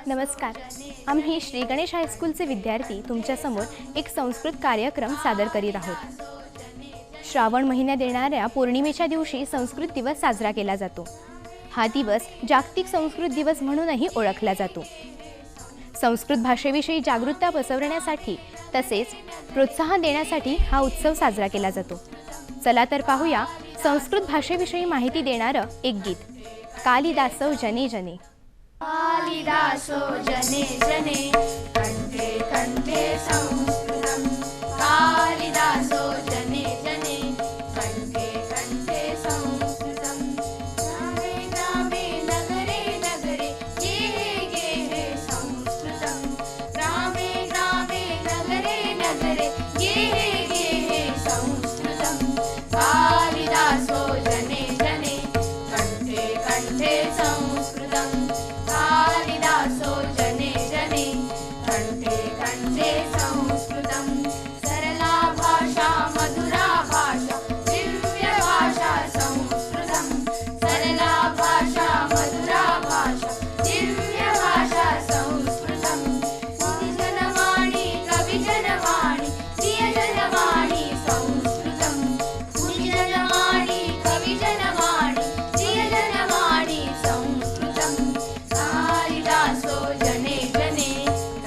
नमस्कार. आम्ही श्री गणेश हायस्कूलचे विद्यार्थी तुमच्यासमोर एक संस्कृत कार्यक्रम सादर करीत आहोत. श्रावण महिन्यात येणाऱ्या पौर्णिमेच्या दिवशी संस्कृत दिवस साजरा केला जातो. हा दिवस जागतिक संस्कृत दिवस म्हणूनही ओळखला जातो. संस्कृत भाषेविषयी जागरूकता पसरवण्यासाठी तसेच प्रोत्साहन देण्यासाठी हा उत्सव साजरा केला जातो. चला तर पाहूया संस्कृत भाषेविषयी माहिती देणारं एक गीत. कालिदासो जने जने. कालिदासो जने जने कंठे कंठे संस्कृतं. कालिदासो जने जने कंठे कंठे संस्कृतं. ग्रामे ग्रामे नगरे नगरे गेहे गेहे संस्कृतं. ग्रामे ग्रामे नगरे नगरे गेहे गेहे संस्कृतं. कालिदासो जने जने कंठे कंठे संस्कृतं. कालिदासो जने जने कंठे कंठे संस्कृतं. सरला भाषा मधुरा भाषा दिव्य भाषा संस्कृतं. सरला भाषा मधुरा भाषा दिव्य भाषा संस्कृतं. मुनिजनवाणी कविजनवाणी प्रियजनवाणी संस्कृतं. मुनिजनवाणी कविजनवाणी प्रियजनवाणी संस्कृतं. कालिदासो जने जने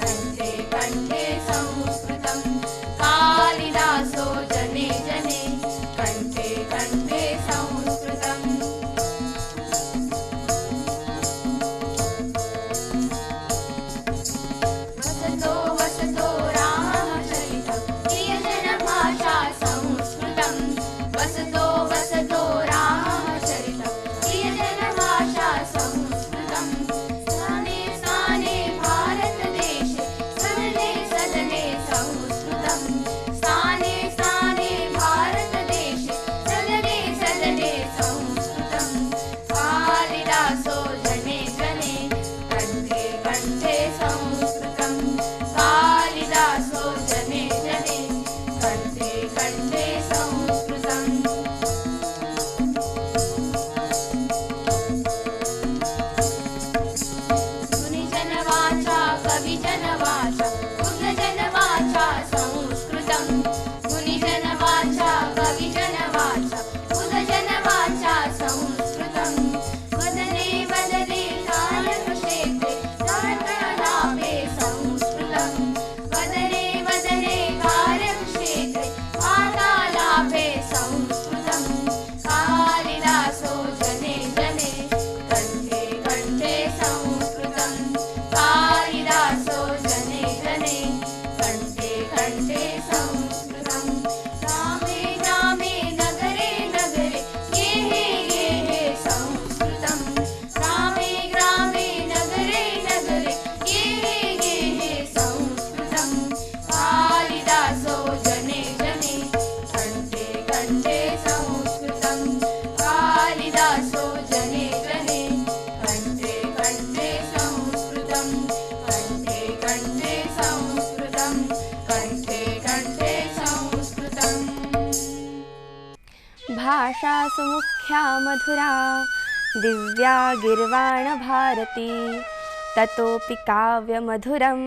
कंठे कंठे संस्कृतं. कालिदासो जने जने कंठे कंठे संस्कृतं. वसतो वसतो रामचरितं प्रियजनभाषा संस्कृतं. वसतो वसतो रामचरितं प्रियजनभाषा संस्कृतं. स्थाने स्थाने भारतदेशे सदने सदने संस्कृतं. स्थाने स्थाने भारतदेशे सदने सदने संस्कृतं. कालिदासो जने जने कंठे कंठे संस्कृतं. कालिदासो जने जने कंठे कंठे संस्कृतं. मुनिजनवाचा कविजनवाचा बुद्धजनवाचा संस्कृतं. मुनिजनवाचा कविजनवाचा बुद्धजनवाचा संस्कृतं. वदने वदने कार्यक्षेत्रे वार्तालापे संस्कृतं. वदने वदने कार्यक्षेत्रे वार्तालापे संस्कृतं. कालिदासो जने जने कंठे कंठे संस्कृतं. कालिदासो जने जने कंठे कंठे संस्कृतं. ग्रामे ग्रामे नगरे नगरे गेहे गेहे संस्कृतं. ग्रामे ग्रामे नगरे नगरे गेहे गेहे संस्कृतं. कालिदासो जने जने कंठे कंठे संस्कृतं. कालिदासो जने जने कंठे कंठे संस्कृतं. कंठे कंठे संस्कृतं. कंठे कंठे संस्कृतं. भाषा सुमुख्या मधुरा दिव्या गिर्वाण भारती. ततोपि काव्य मधुरं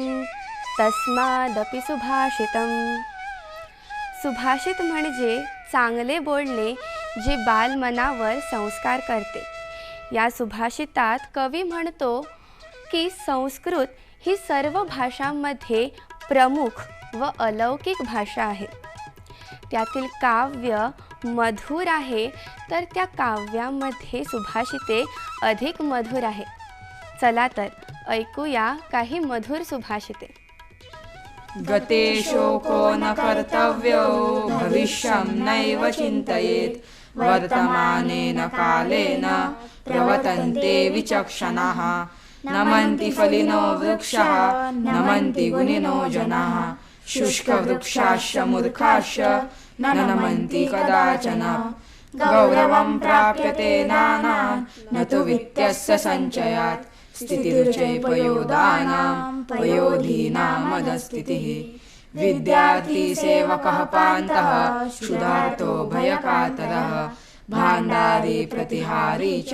तस्मादपि सुभाषितं. सुभाषित म्हणजे चांगले बोलणे जे बालमनावर संस्कार करते. या सुभाषितात कवी म्हणतो की संस्कृत ही सर्व भाषांमध्ये प्रमुख व अलौकिक भाषा आहे. त्यातील काव्य मधुर आहे तर त्या काव्यामध्ये सुभाषिते अधिक मधुर आहे. चला तर ऐकूया काही मधुर सुभाषिते. गते शोको न कर्तव्यो भविष्यं नैव चिन्तयेत्. वर्तमानेन कालेन प्रवर्तन्ते विचक्षणाः. नमन्ति फलिनो वृक्षः नमन्ति गुणिनो जनाः. शुष्कवृक्षाश्च मूर्खाश्च न नमन्ति कदाचन. गौरवं प्राप्यते नानां न तु वित्तस्य सञ्चयात्. स्थितिरुचैपयोदानां पयोधीनामदस्थितिः. विद्यार्थी सेवकः पान्तः क्षुधार्तो भयकातरः. भाण्डारी प्रतिहारी च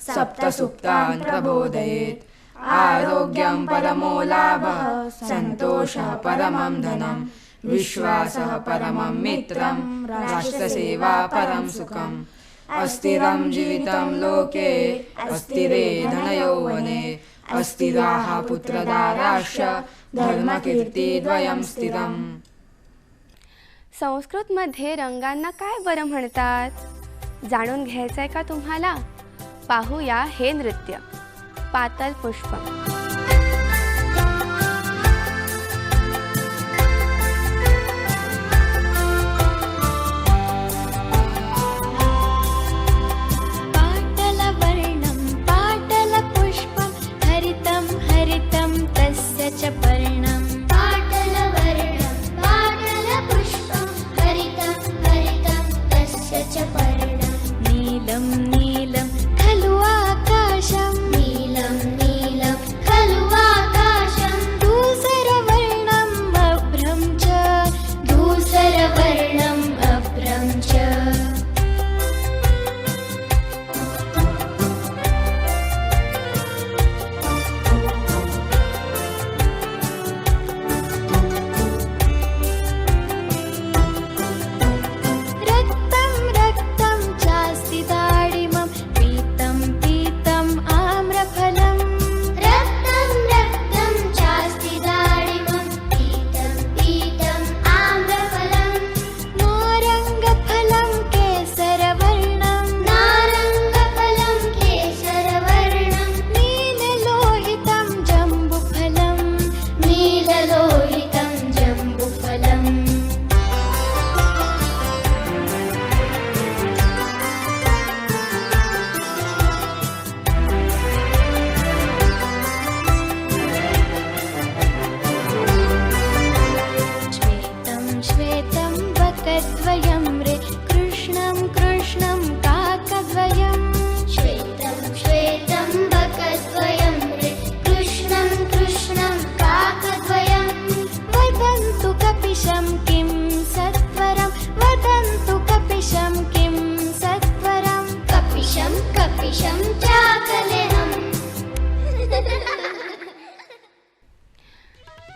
सप्तसुप्तान् प्रबोधयेत्. आरोग्यं परमो लाभः सन्तोषः परमं धनं विश्वासः परमं मित्रं राष्ट्रसेवा परं सुखम् अस्थिरं जीवितं लोके अस्थिरे धनयौवने अस्थिराः पुत्रदाराश्च धर्मकीर्तिद्वयं स्थिरम्. संस्कृतमध्ये रंगांना काय बरं म्हणतात जाणून घ्यायचंय का तुम्हाला? पाहूया हे नृत्य पातल पुष्पम.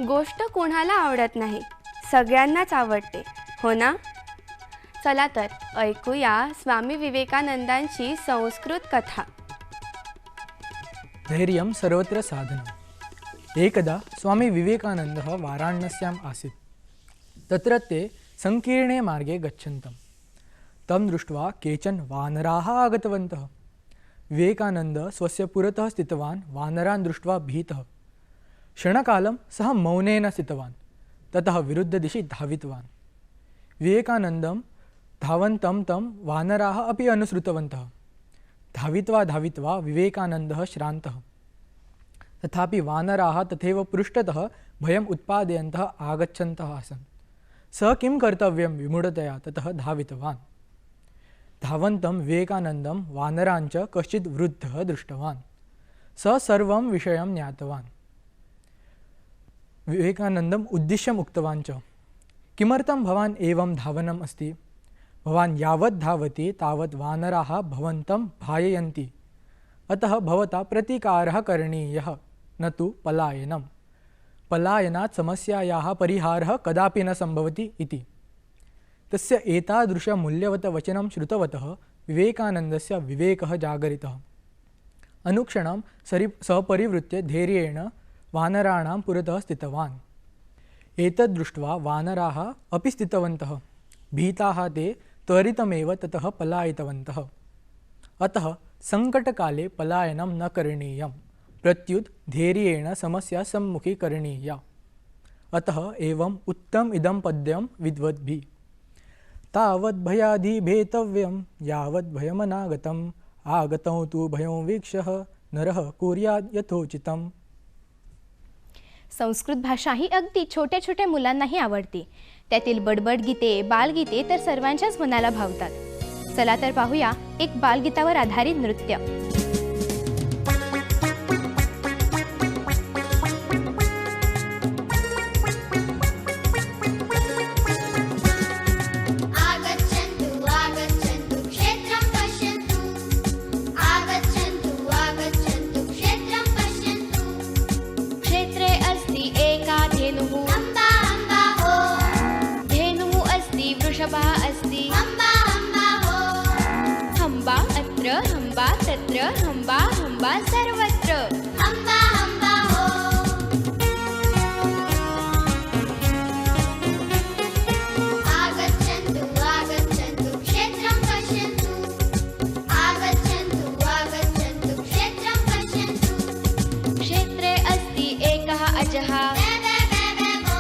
गोष्ट कोणाला आवडत नाही, सगळ्यांनाच आवडते, हो ना? चला तर ऐकूया स्वामी विवेकानंदांची संस्कृत कथा. धैर्यं सर्वत्र साधनम्. एकदा स्वामी विवेकानन्दः वाराणस्याम् आसीत्. तत्र ते संकीर्णे मार्गे गच्छन्तम्. तं दृष्ट्वा केचन वानराः आगतवन्तः. विवेकानन्दः स्वस्य पुरतः स्थितवान् वानरान् दृष्ट्वा भीतः. क्षणकालं सः मौनेन स्थितवान्. ततः विरुद्धदिशि धावितवान्. विवेकानन्दं धावन्तं तं वानराः अपि अनुसृतवन्तः. धावित्वा धावित्वा विवेकानन्दः श्रान्तः. तथापि वानराः तथैव पृष्ठतः भयम् उत्पादयन्तः आगच्छन्तः आसन्. सः किं कर्तव्यं विमूढतया ततः धावितवान्. धावन्तं विवेकानन्दं वानराञ्च कश्चित् वृद्धः दृष्टवान्. सः सर्वं विषयं ज्ञातवान्. विवेकानन्दम् उद्दिश्यम् उक्तवान् च, किमर्थं भवान् एवं धावनम् अस्ति? भवान् यावत् धावति तावत् वानराः भवन्तं भाययन्ति. अतः भवता प्रतीकारः करणीयः, न तु पलायनम्. पलायनात् समस्यायाः परिहारः कदापि न सम्भवति इति. तस्य एतादृशमूल्यवतवचनं श्रुतवतः विवेकानन्दस्य विवेकः जागरितः. अनुक्षणं सः परिवृत्य धैर्येण वानराणां पुरतः स्थितवान्. एतद् दृष्ट्वा वानराः अपि स्थितवन्तः. भीताः ते त्वरितमेव ततः पलायितवन्तः. अतः सङ्कटकाले पलायनं न करणीयं, प्रत्युत धैर्येण समस्या सम्मुखीकरणीया. अतः एवम् उत्तम इदं पद्यं विद्वद्भिः. तावद् भयाधिभेतव्यं यावद् भयमनागतम् आगतौ तु भयं वीक्षः नरः कुर्यात् यथोचितम्. संस्कृत भाषा ही अगदी छोट्या छोट्या मुलांनाही आवडते. त्यातील बडबड गीते, बालगीते तर सर्वांच्याच मनाला भावतात. चला तर पाहूया एक बालगीतावर आधारित नृत्य. आगच्छन्तु क्षेत्रं पश्यन्तु हंबा सर्वत्र. हंबा हंबा हो. आगच्छन्तु आगच्छन्तु क्षेत्रं पश्यन्तु. आगच्छन्तु आगच्छन्तु क्षेत्रं पश्यन्तु. क्षेत्रे अस्ति एकः अजः. बे बे बे बे बो.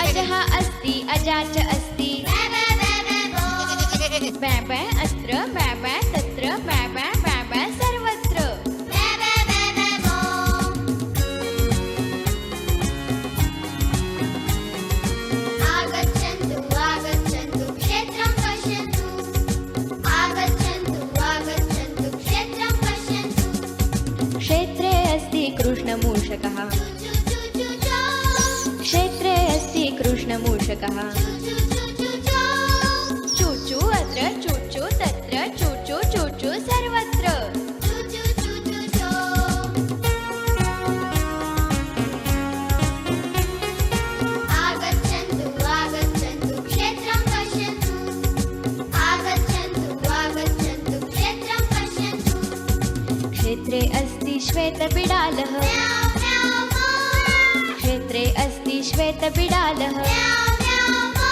अजः अस्ति अजा च अस्ति. बे बे बे बे बो. बॅ अत्र बॅ तत्र बॅ सर्वत्र. बे बे बे बे बो. आगच्छन्तु आगच्छन्तु क्षेत्रं पश्यन्तु. आगच्छन्तु आगच्छन्तु क्षेत्रं पश्यन्तु. क्षेत्रे अस्ति कृष्णमूषकः. चू चू चू चू. क्षेत्रे अस्ति कृष्णमूषकः. चू चू चू चू. चूचू अत्र चूचू तत्र चूचू सर्वत्र. चू चू चू चू चू. आगच्छन्तु आगच्छन्तु क्षेत्रं पश्यन्तु. आगच्छन्तु आगच्छन्तु क्षेत्रं पश्यन्तु. क्षेत्रे अस्ति श्वेतबिडालः. म्याऊ म्याऊ मो. क्षेत्रे अस्ति श्वेतबिडालः. म्याऊ म्याऊ मो.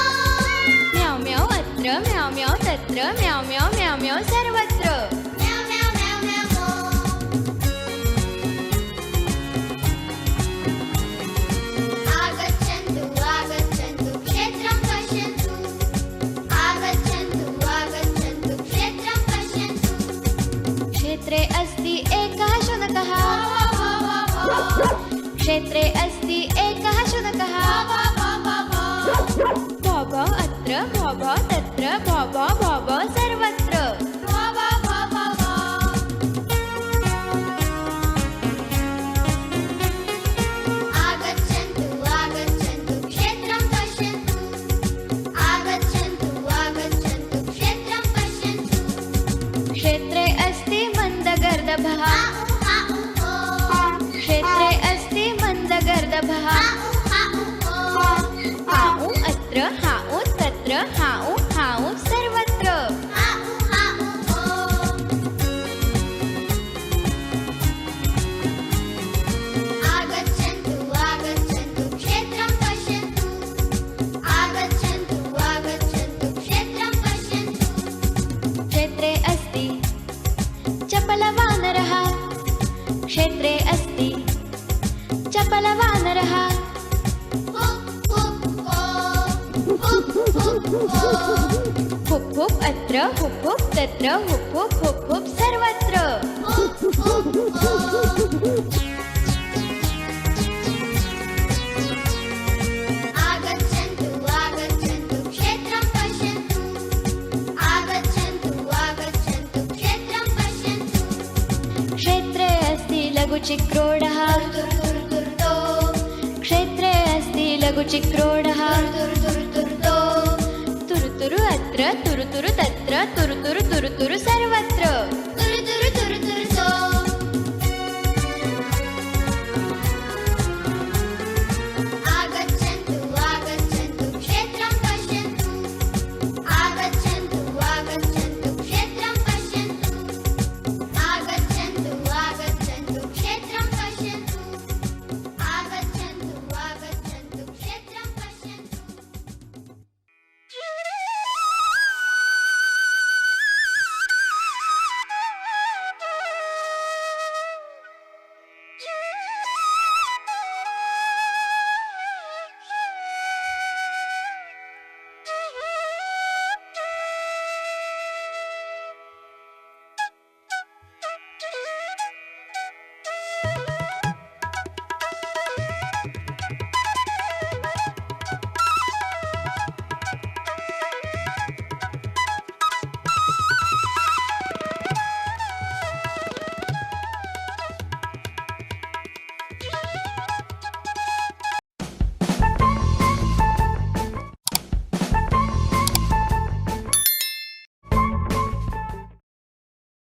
म्याव म्याव अत्र म्याव तत्र म्याव सर्वत्र. म्याऊ म्याऊ म्याऊ म्याऊ मो. आगच्छन्तु आगच्छन्तु क्षेत्रं पश्यन्तु. आगच्छन्तु आगच्छन्तु क्षेत्रं पश्यन्तु. क्षेत्रे अस्ति एकः शुनकः. क्षेत्रे अस्ति एकः शुनकः. भौ अत्र भौ तत्र भौ सर्वत्र. आगच्छन्तु आगच्छन्तु क्षेत्रं पश्यन्तु. आगच्छन्तु आगच्छन्तु क्षेत्रं पश्यन्तु. क्षेत्रे अस्ति मन्दगर्दभः. हाउ हाउ हो. क्षेत्रे अस्ति मन्दगर्दभः. हाउ हो. हाउ अत्र हाउ तत्र हाउ सर्वत्र. हाउ हाउ हो. आगच्छन्तु आगच्छन्तु क्षेत्रं पश्यन्तु. आगच्छन्तु आगच्छन्तु क्षेत्रं पश्यन्तु. क्षेत्रे अस्ति चपलवानरः. क्षेत्रे अस्ति चपलवानरः. हुप् हुप् हो. हुप् हुप् हो. हुप् अत्र हुप् तत्र हुप् सर्वत्र. हुप् हुप् हो. आगच्छन्तु आगच्छन्तु क्षेत्रं पश्यन्तु. आगच्छन्तु आगच्छन्तु क्षेत्रं पश्यन्तु. क्षेत्रे अस्ति लघुचिक्रोडः. क्षेत्रे अस्ति लघुचिक्रोडः. तुरुतुरु अत्र तुरुतुरु तत्र तुरुतुरु सर्वत्र.